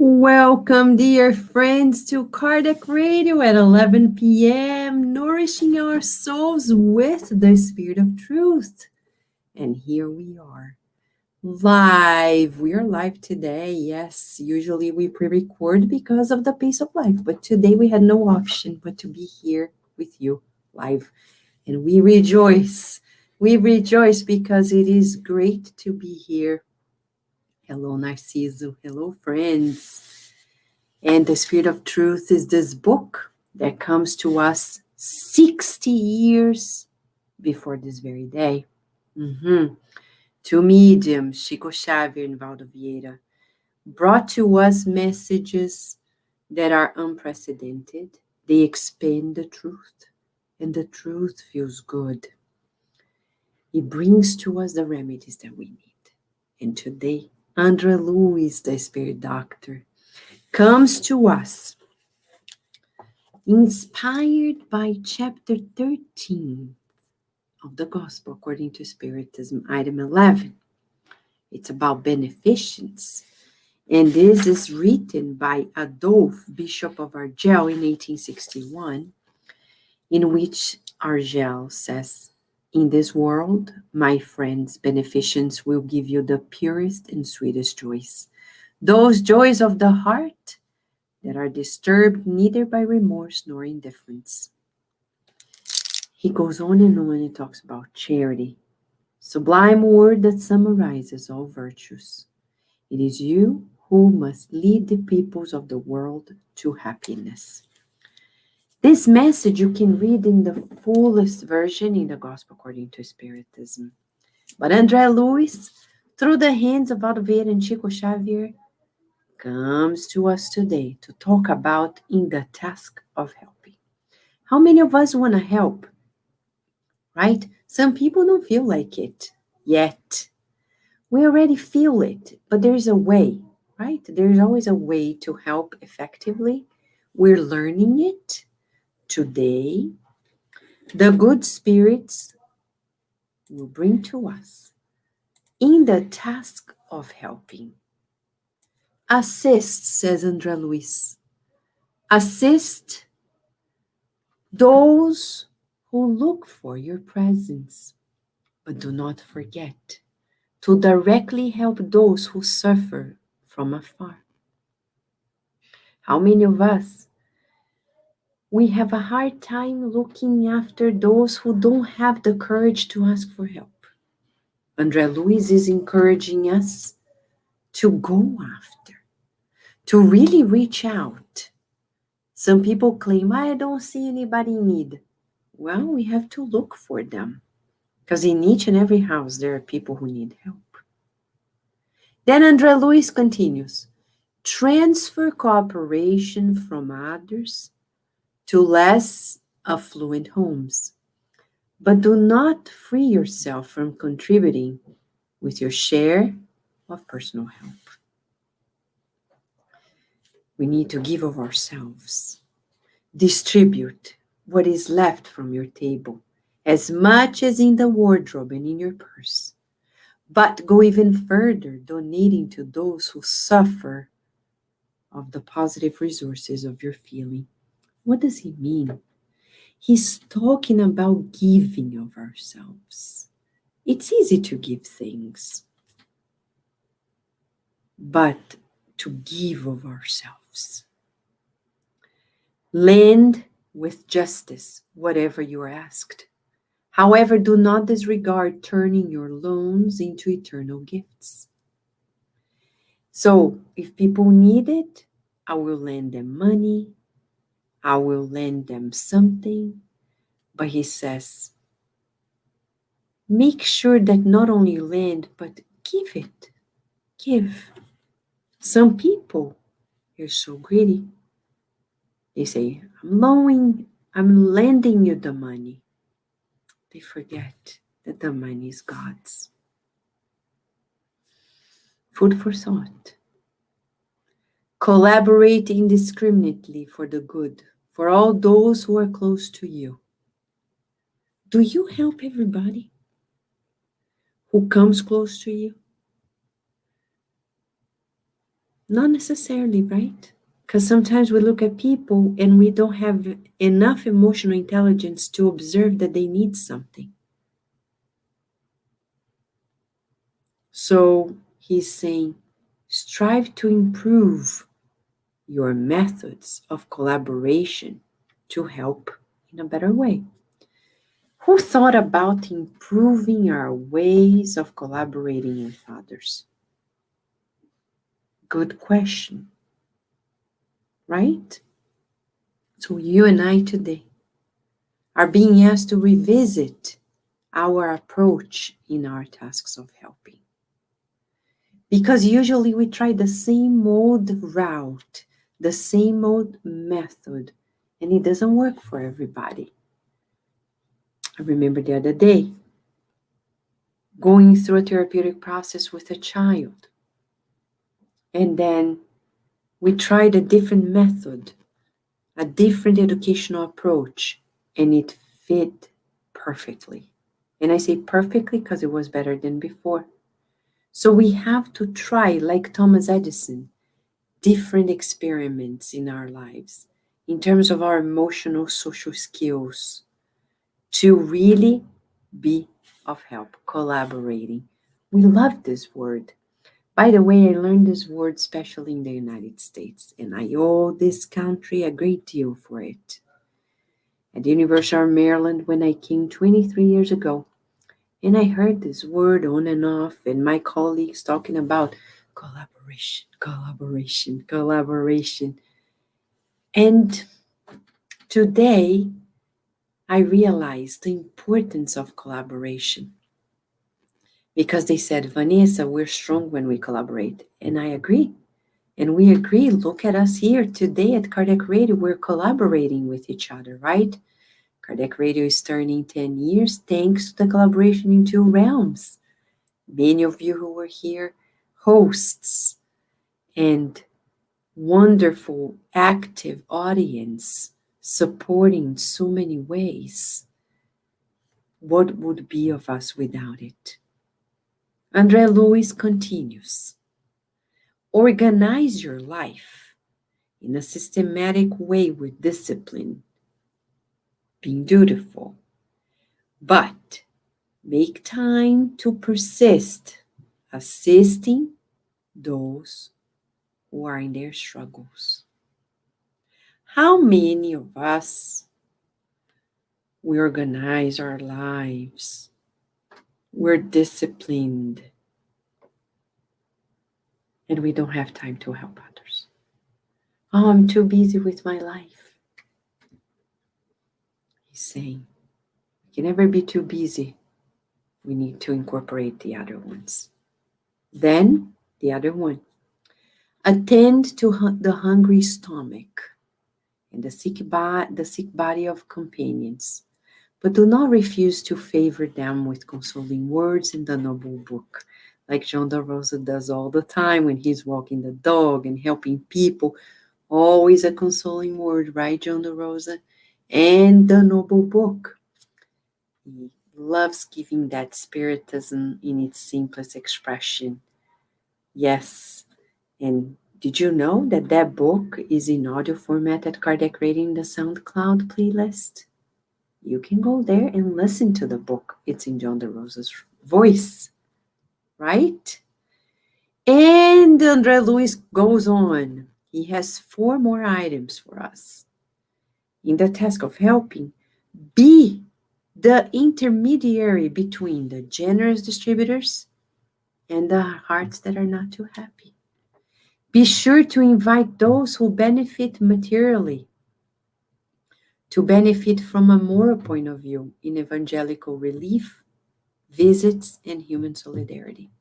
Welcome, dear friends, to Kardec Radio at 11 p.m., nourishing our souls with the Spirit of Truth. And here we are, live. We are live today. Yes, usually we pre record because of the pace of life, but today we had no option but to be here with you live. And we rejoice. We rejoice because it is great to be here. Hello, Narciso. Hello, friends. And the Spirit of Truth is this book that comes to us 60 years before this very day. Two mediums, Chico, Xavier, and Waldo Vieira, brought to us messages that are unprecedented. They expand the truth, and the truth feels good. It brings to us the remedies that we need. And today, Luiz, the Spirit Doctor, comes to us inspired by chapter 13 of the Gospel according to Spiritism, item 11. It's about beneficence. And this is written by Adolphe, Bishop of Argel, in 1861, in which Argel says, "In this world, my friends, beneficence will give you the purest and sweetest joys. Those joys of the heart that are disturbed neither by remorse nor indifference." He goes on and talks about charity, sublime word that summarizes all virtues. It is you who must lead the peoples of the world to happiness. This message you can read in the fullest version in the Gospel according to Spiritism. But Luiz, through the hands of Waldo Vieira and Chico Xavier, comes to us today to talk about in the task of helping. How many of us want to help? Right? Some people don't feel like it yet. We already feel it, but there's a way, right? There's always a way to help effectively. We're learning it today. The good spirits will bring to us in the task of helping. Assist, says Luiz. Assist those who look for your presence, but do not forget to directly help those who suffer from afar. How many of us, we have a hard time looking after those who don't have the courage to ask for help? Luiz is encouraging us to go after, to really reach out. Some people claim, I don't see anybody in need. Well, we have to look for them, because in each and every house there are people who need help. Then Luiz continues, transfer cooperation from others to less affluent homes, but do not free yourself from contributing with your share of personal help. We need to give of ourselves. Distribute what is left from your table, as much as in the wardrobe and in your purse. But go even further, donating to those who suffer of the positive resources of your feeling. What does he mean? He's talking about giving of ourselves. It's easy to give things, but to give of ourselves. Lend with justice whatever you are asked. However, do not disregard turning your loans into eternal gifts. So, if people need it, I will lend them money, I will lend them something. But he says, make sure that not only lend, but give it. Give. Some people are so greedy. They say, I'm lending you the money. They forget that the money is God's. Food for thought. Collaborate indiscriminately for the good, for all those who are close to you. Do you help everybody who comes close to you? Not necessarily, right? Because sometimes we look at people and we don't have enough emotional intelligence to observe that they need something. So he's saying, strive to improve your methods of collaboration to help in a better way. Who thought about improving our ways of collaborating with others? Good question, right? So you and I today are being asked to revisit our approach in our tasks of helping. Because usually we try the same old route, the same old method, and it doesn't work for everybody. I remember the other day going through a therapeutic process with a child, and then we tried a different method, a different educational approach, and it fit perfectly. And I say perfectly because it was better than before. So we have to try, like Thomas Edison, different experiments in our lives in terms of our emotional social skills to really be of help, collaborating. We love this word. By the way, I learned this word especially in the United States, and I owe this country a great deal for it. At the University of Maryland, when I came 23 years ago, and I heard this word on and off, and my colleagues talking about collaboration, collaboration, collaboration. And today, I realized the importance of collaboration because they said, Vanessa, we're strong when we collaborate. And I agree. And we agree. Look at us here today at Cardiac Radio. We're collaborating with each other, right? Cardiac Radio is turning 10 years thanks to the collaboration in two realms. Many of you who were here, hosts, and wonderful, active audience supporting so many ways. What would be of us without it? Andre Luiz continues. Organize your life in a systematic way with discipline, being dutiful, but make time to persist, assisting those who are in their struggles. How many of us we organize our lives? We're disciplined, and we don't have time to help others. Oh, I'm too busy with my life. He's saying, we can never be too busy. We need to incorporate the other ones. Then, the other one. Attend to the hungry stomach and the sick body of companions, but do not refuse to favor them with consoling words in the noble book, like John da Rosa does all the time when he's walking the dog and helping people. Always a consoling word, right, John da Rosa? And the noble book. He loves giving that spiritism in its simplest expression. Yes, and did you know that that book is in audio format at Cardiac Radio in the SoundCloud playlist? You can go there and listen to the book. It's in John da Rosa's voice, right? And Andre Luiz goes on. He has 4 more items for us. In the task of helping, be the intermediary between the generous distributors and the hearts that are not too happy. Be sure to invite those who benefit materially to benefit from a moral point of view in evangelical relief, visits, and human solidarity.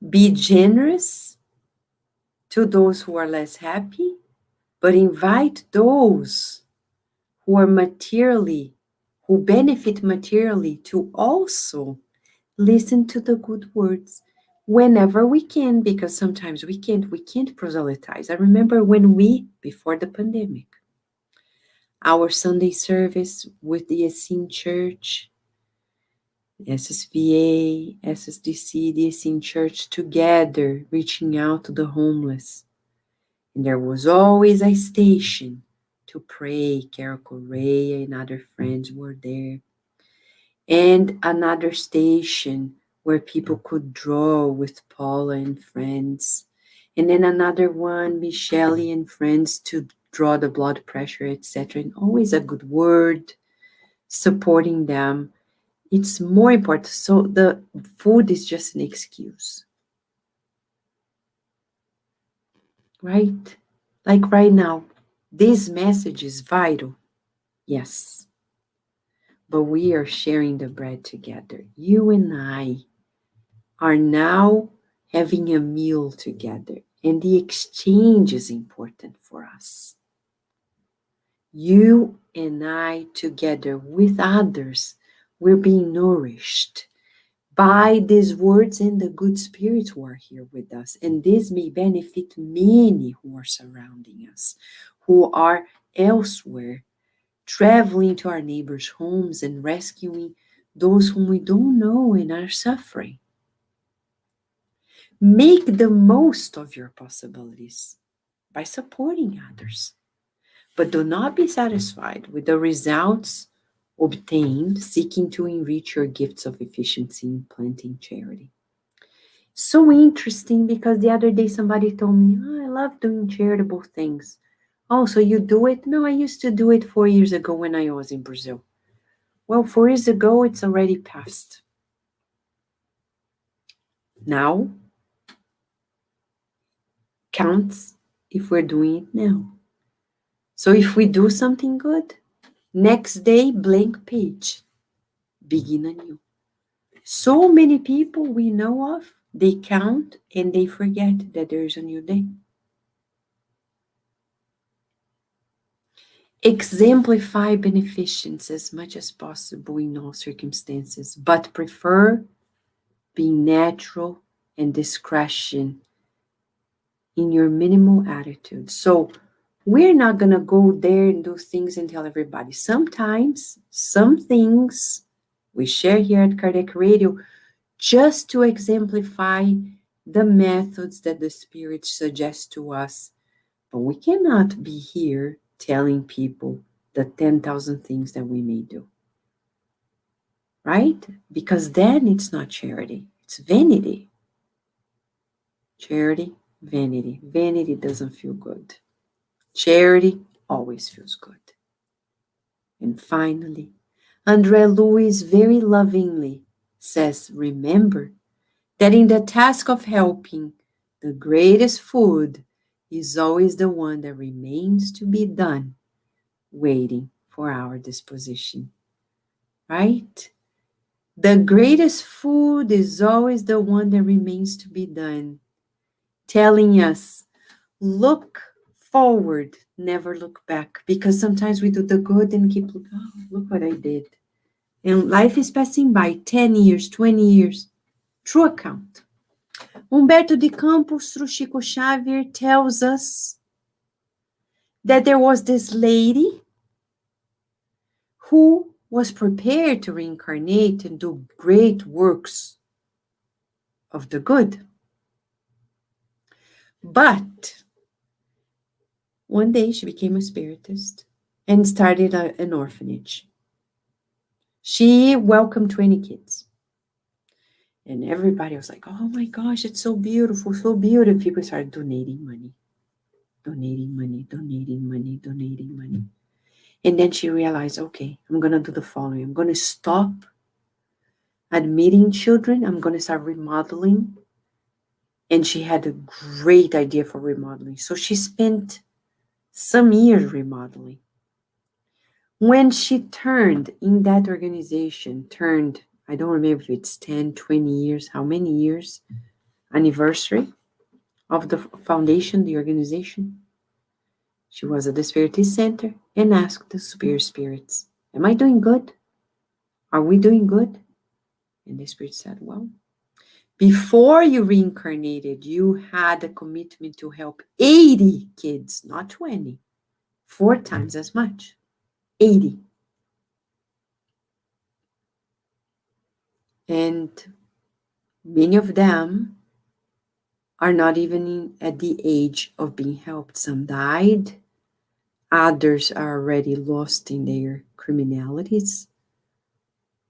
Be generous to those who are less happy, but invite those who are who benefit materially to also listen to the good words whenever we can, because sometimes we can't proselytize. I remember when before the pandemic, our Sunday service with the Essene Church, SSVA, SSDC, this in church together, reaching out to the homeless. And there was always a station to pray. Carol Correa and other friends were there. And another station where people could draw with Paula and friends. And then another one, Michelle and friends to draw the blood pressure, etc. And always a good word, supporting them. It's more important. So the food is just an excuse, right? Like right now, this message is vital. Yes. But we are sharing the bread together. You and I are now having a meal together, and the exchange is important for us. You and I together with others, we're being nourished by these words and the good spirits who are here with us. And this may benefit many who are surrounding us, who are elsewhere, traveling to our neighbors' homes and rescuing those whom we don't know and are suffering. Make the most of your possibilities by supporting others. But do not be satisfied with the results obtained seeking to enrich your gifts of efficiency in planting charity. So interesting because the other day somebody told me, oh, I love doing charitable things. Oh, so you do it? No, I used to do it 4 years ago when I was in Brazil. Well, 4 years ago, it's already past. Now counts if we're doing it now. So if we do something good, next day, blank page, begin anew. So many people we know of, they count and they forget that there is a new day. Exemplify beneficence as much as possible in all circumstances, but prefer being natural and discretion in your minimal attitude. So we're not going to go there and do things and tell everybody. Sometimes, some things we share here at Kardec Radio just to exemplify the methods that the Spirit suggests to us. But we cannot be here telling people the 10,000 things that we may do. Right? Because then it's not charity, it's vanity. Charity, vanity. Vanity doesn't feel good. Charity always feels good. And finally, André Luiz very lovingly says, remember that in the task of helping, the greatest food is always the one that remains to be done, waiting for our disposition. Right? The greatest food is always the one that remains to be done, telling us, look forward, never look back, because sometimes we do the good and keep looking, oh, look what I did. And life is passing by 10 years, 20 years. True account. Humberto de Campos, through Chico Xavier, tells us that there was this lady who was prepared to reincarnate and do great works of the good. But one day she became a spiritist and started an orphanage. She welcomed 20 kids. And everybody was like, oh my gosh, it's so beautiful, so beautiful. People started donating money. And then she realized, okay, I'm going to do the following. I'm going to stop admitting children. I'm going to start remodeling. And she had a great idea for remodeling. So she spent some years remodeling. When she turned in that organization, I don't remember if it's 10, 20 years, how many years, anniversary of the foundation, the organization. She was at the Spiritist Center and asked the superior spirits, am I doing good? Are we doing good? And the spirit said, well, before you reincarnated, you had a commitment to help 80 kids, not 20, 4 times as much, 80. And many of them are not even at the age of being helped. Some died, others are already lost in their criminalities.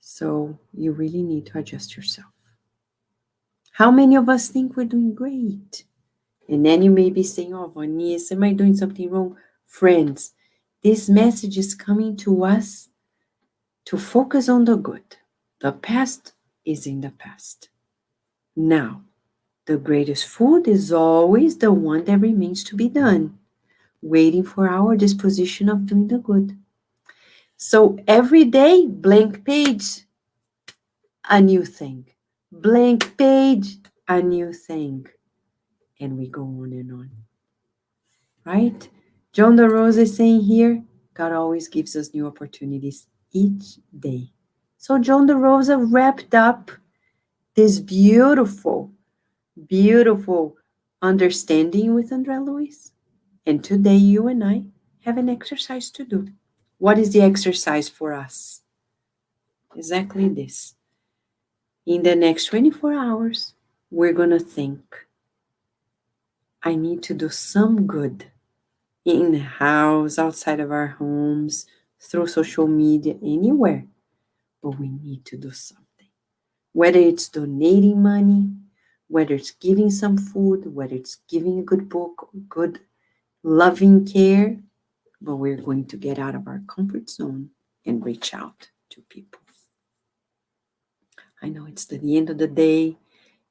So you really need to adjust yourself. How many of us think we're doing great? And then you may be saying, oh, Vanessa, am I doing something wrong? Friends, this message is coming to us to focus on the good. The past is in the past. Now, the greatest food is always the one that remains to be done, waiting for our disposition of doing the good. So every day, blank page, a new thing. Blank page, a new thing. And we go on and on. Right? John the Rose is saying here, God always gives us new opportunities each day. So John the Rosa wrapped up this beautiful, beautiful understanding with Andre Luiz. And today you and I have an exercise to do. What is the exercise for us? Exactly this. In the next 24 hours, we're going to think, I need to do some good in the house, outside of our homes, through social media, anywhere. But we need to do something. Whether it's donating money, whether it's giving some food, whether it's giving a good book, good loving care, but we're going to get out of our comfort zone and reach out to people. I know it's the end of the day.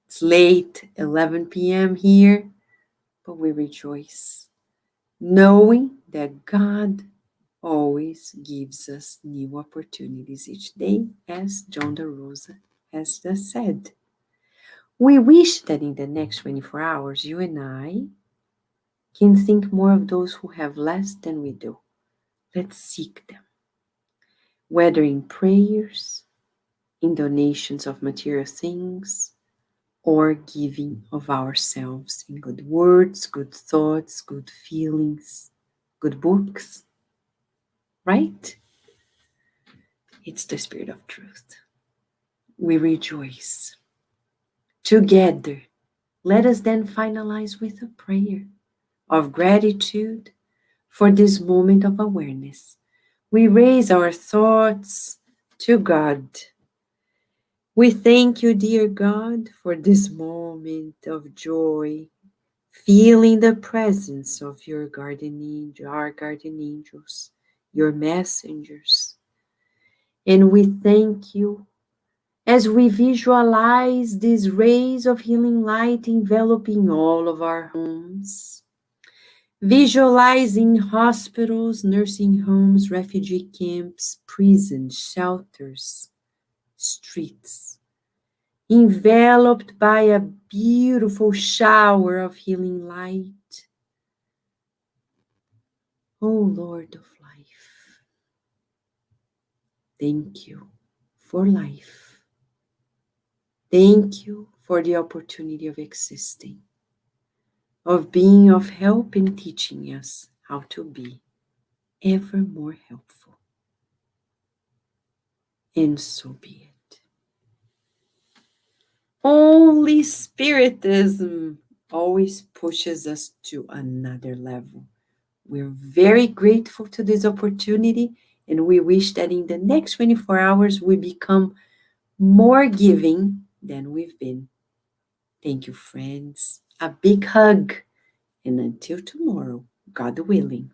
It's late, 11 p.m. here, but we rejoice, knowing that God always gives us new opportunities each day, as John de Rosa has just said. We wish that in the next 24 hours, you and I can think more of those who have less than we do. Let's seek them, whether in prayers, in donations of material things, or giving of ourselves in good words, good thoughts, good feelings, good books, right? It's the Spirit of truth. We rejoice. Together, let us then finalize with a prayer of gratitude for this moment of awareness. We raise our thoughts to God. We thank you, dear God, for this moment of joy, feeling the presence of your guardian angel, our guardian angels, your messengers. And we thank you as we visualize these rays of healing light enveloping all of our homes, visualizing hospitals, nursing homes, refugee camps, prisons, shelters, streets, enveloped by a beautiful shower of healing light. Oh Lord of life, thank you for life. Thank you for the opportunity of existing, of being of help and teaching us how to be ever more helpful. And so be it. Holy Spiritism always pushes us to another level. We're very grateful to this opportunity, and we wish that in the next 24 hours we become more giving than we've been. Thank you, friends. A big hug, and until tomorrow, God willing.